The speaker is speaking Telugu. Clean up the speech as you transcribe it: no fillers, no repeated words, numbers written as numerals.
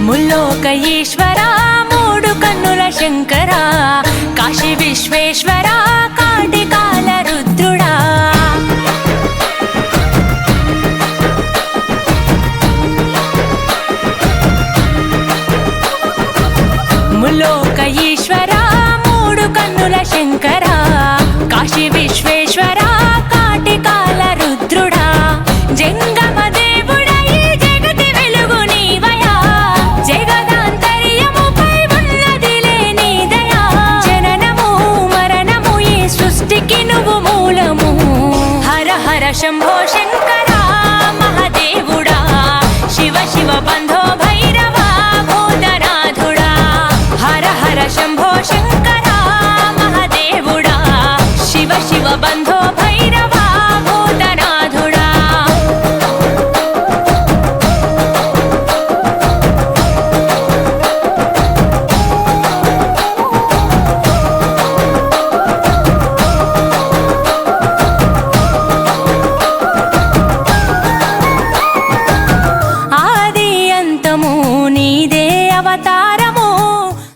ముల్లోక ఈశ్వరా మూడు కన్నుల శంకరా కాశీ విశ్వేశ్వరా కాటికాల రుద్రుడా ముల్లోక ఈశ్వరా మూడు కన్నుల శంకరా కాశీ విశ్వేశ్వరా కాటికాల రుద్రుడా జంగమ దేవుడా ఈ జగతి వెలుగు నీవయా జగదాంతర్యముపై ఉన్నదిలే నీ దయా జననము మరణము ఈ సృష్టికి నువ్వు మూలము హర హర శంభో శంకర